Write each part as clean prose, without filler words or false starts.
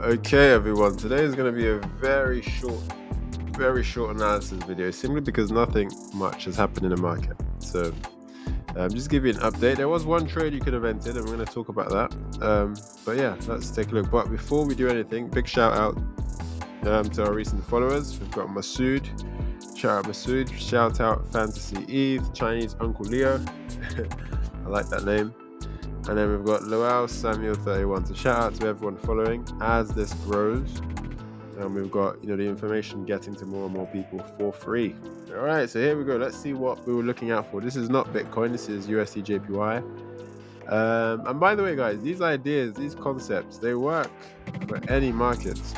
Okay, everyone. Today is going to be a very short analysis video, simply because nothing much has happened in the market. So, just give you an update. There was one trade you could have entered, and we're going to talk about that. But yeah, let's take a look. But before we do anything, big shout out to our recent followers. We've got Masood. Shout out Masood. Shout out Fantasy Eve, Chinese Uncle Leo. I like that name. And then we've got Loel Samuel 31. So shout out to everyone following as this grows. And we've got the information getting to more and more people for free. All right, so here we go. Let's see what we were looking out for. This is not Bitcoin. This is USD JPY. And by the way, guys, these ideas, these concepts, they work for any markets.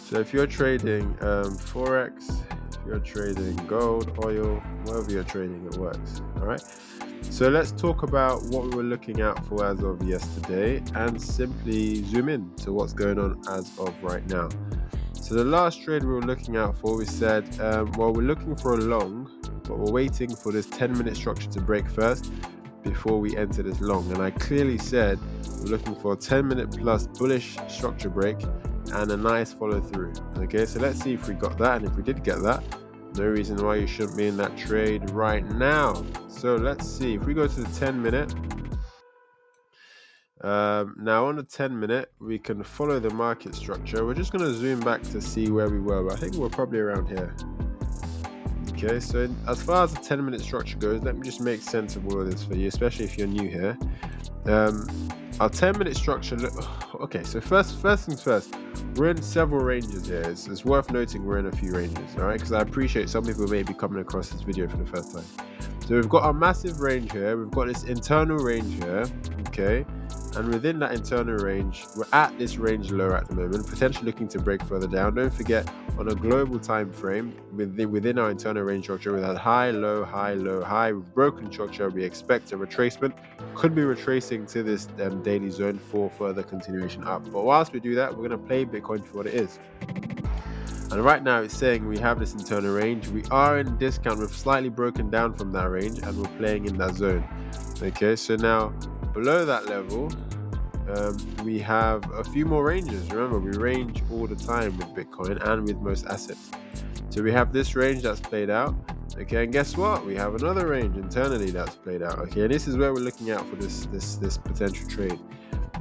So if you're trading Forex, if you're trading gold, oil, whatever you're trading, it works. All right. So let's talk about what we were looking out for as of yesterday and simply zoom in to what's going on as of right now. So the last trade we were looking out for, we said, we're looking for a long, but we're waiting for this 10-minute structure to break first before we enter this long. And I clearly said we're looking for a 10-minute plus bullish structure break and a nice follow through. Okay, so let's see if we got that. And if we did get that, no reason why you shouldn't be in that trade right now. So let's see if we go to the 10-minute. Now on the 10-minute, we can follow the market structure. We're just going to zoom back to see where we were. I think we're probably around here. Okay, so as far as the 10-minute structure goes, let me just make sense of all of this for you, especially if you're new here. Our 10-minute structure. Okay, so first things first. We're in several ranges here. It's worth noting we're in a few ranges, all right? Because I appreciate some people may be coming across this video for the first time. So we've got our massive range here. We've got this internal range here, okay? And within that internal range, we're at this range low at the moment, potentially looking to break further down. Don't forget, on a global time frame, within our internal range structure, with that high, low, high, low, high, with broken structure, we expect a retracement. Could be retracing to this daily zone for further continuation up. But whilst we do that, we're going to play Bitcoin for what it is. And right now it's saying we have this internal range. We are in discount. We've slightly broken down from that range and we're playing in that zone. Okay, so now below that level, we have a few more ranges. Remember, we range all the time with Bitcoin and with most assets. So we have this range that's played out. Okay, and guess what? We have another range internally that's played out. Okay, and this is where we're looking out for this potential trade.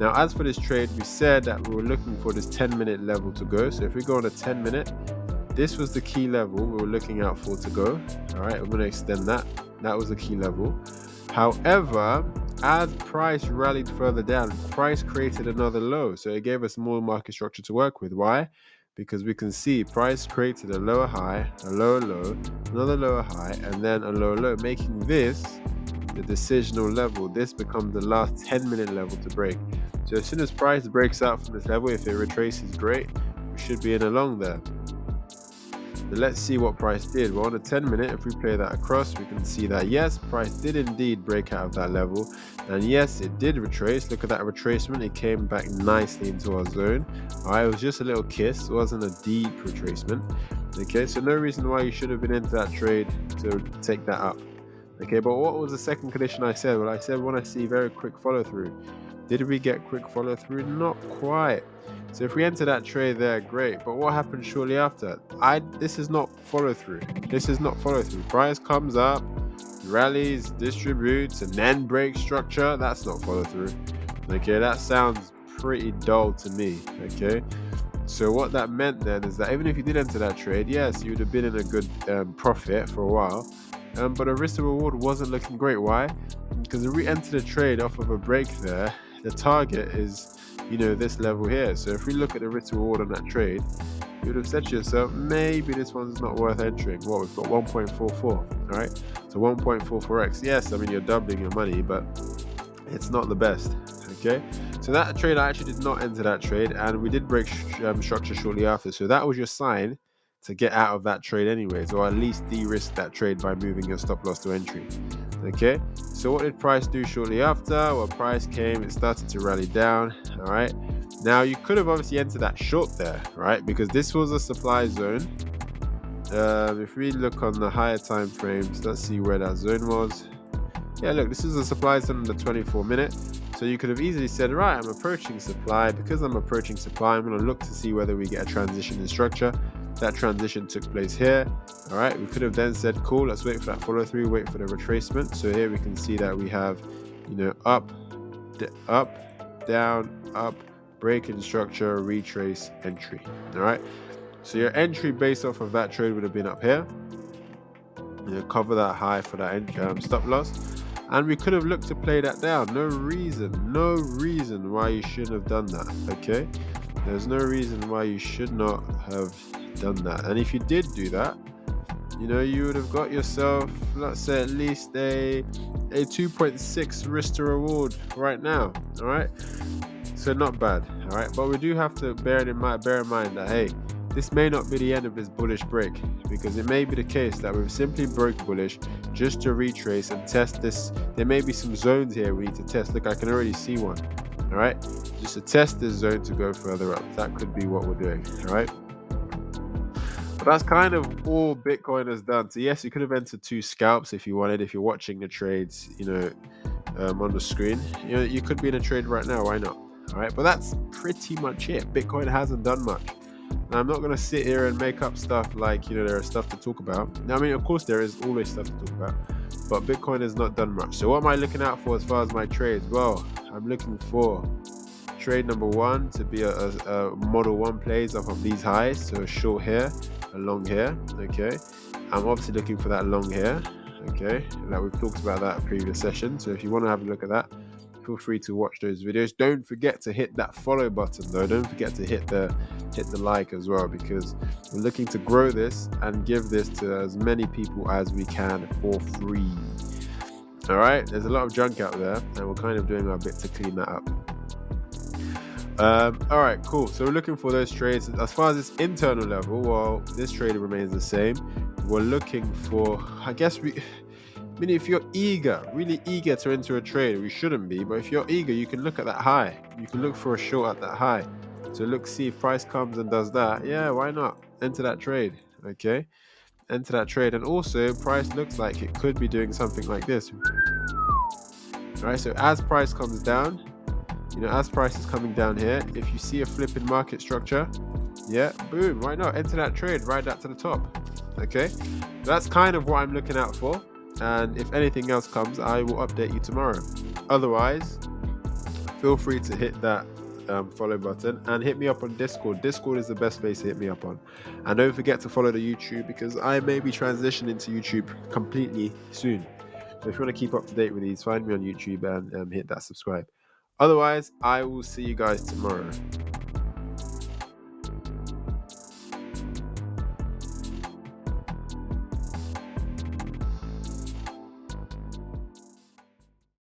Now, as for this trade, we said that we were looking for this 10-minute level to go. So if we go on a 10-minute, this was the key level we were looking out for to go. All right, I'm going to extend that. That was the key level. However, as price rallied further down, price created another low. So it gave us more market structure to work with. Why? Because we can see price created a lower high, a lower low, another lower high, and then a lower low, making this the decisional level. This becomes the last 10-minute level to break. So as soon as price breaks out from this level, if it retraces, great, we should be in a long there. So let's see what price did. Well, on a 10-minute, if we play that across, we can see that yes, price did indeed break out of that level, and yes, it did retrace. Look at that retracement. It came back nicely into our zone. All right, it was just a little kiss. It wasn't a deep retracement. Okay, so no reason why you should have been into that trade to take that up. Okay, but what was the second condition I said? Well, I said we want to see very quick follow through. Did we get quick follow through? Not quite. So if we enter that trade there, great. But what happened shortly after? This is not follow through. This is not follow through. Price comes up, rallies, distributes, and then breaks structure. That's not follow through. Okay, that sounds pretty dull to me. Okay. So what that meant then is that even if you did enter that trade, yes, you would have been in a good profit for a while. But the risk to reward wasn't looking great. Why? Because if we enter the trade off of a break there, the target is, this level here. So if we look at the risk to reward on that trade, you would have said to yourself, maybe this one's not worth entering. Well, we've got 1.44, all right? So 1.44x. Yes, I mean, you're doubling your money, but it's not the best, okay? So that trade, I actually did not enter that trade, and we did break structure shortly after. So that was your sign to get out of that trade anyways, or at least de-risk that trade by moving your stop loss to entry. Okay, so what did price do shortly after? Well, price came, it started to rally down. All right, now you could have obviously entered that short there, right? Because this was a supply zone. If we look on the higher time frames, let's see where that zone was. Yeah, look, this is a supply zone on the 24-minute. So you could have easily said, right, I'm approaching supply. Because I'm approaching supply, I'm going to look to see whether we get a transition in structure. That transition took place here. All right, we could have then said, cool, let's wait for that follow through, wait for the retracement. So here we can see that we have, up, down, up, break in structure, retrace, entry. All right, so your entry based off of that trade would have been up here. Cover that high for that stop loss, and we could have looked to play that down. No reason why you shouldn't have done that. Okay, there's no reason why you should not have done that. And if you did do that, you would have got yourself, let's say, at least a 2.6 risk to reward right now. All right, so not bad. All right, but we do have to bear in mind that, hey, this may not be the end of this bullish break, because it may be the case that we've simply broke bullish just to retrace and test this. There may be some zones here we need to test. Look, I can already see one. All right, just to test this zone to go further up. That could be what we're doing. All right, but that's kind of all Bitcoin has done. So yes, you could have entered 2 scalps if you wanted. If you're watching the trades, on the screen, you could be in a trade right now. Why not? All right, but that's pretty much it. Bitcoin hasn't done much. Now, I'm not going to sit here and make up stuff like, there is stuff to talk about. Now, I mean, of course, there is always stuff to talk about, but Bitcoin has not done much. So what am I looking out for as far as my trades? Well, I'm looking for trade number 1 to be a model 1 plays off of these highs. So a short here, a long here. Okay. I'm obviously looking for that long here. Okay. Like we've talked about that in previous session. So if you want to have a look at that, feel free to watch those videos. Don't forget to hit that follow button though. Don't forget to hit the like as well, because we're looking to grow this and give this to as many people as we can for free. All right, there's a lot of junk out there, and we're kind of doing our bit to clean that up. All right, cool. So we're looking for those trades. As far as this internal level, well, this trade remains the same. We're looking for, I guess I mean, if you're really eager to enter a trade, we shouldn't be, but if you're eager, you can look at that high. You can look for a short at that high. So look, see if price comes and does that. Yeah, why not? Enter that trade. Okay, enter that trade. And also, price looks like it could be doing something like this. All right, so as price comes down, as price is coming down here, if you see a flip in market structure, yeah, boom, why not? Enter that trade, ride that to the top. Okay, that's kind of what I'm looking out for. And if anything else comes, I will update you tomorrow. Otherwise, feel free to hit that follow button and hit me up on Discord. Discord is the best place to hit me up on. And don't forget to follow the YouTube, because I may be transitioning to YouTube completely soon. So if you want to keep up to date with these, find me on YouTube and hit that subscribe. Otherwise, I will see you guys tomorrow.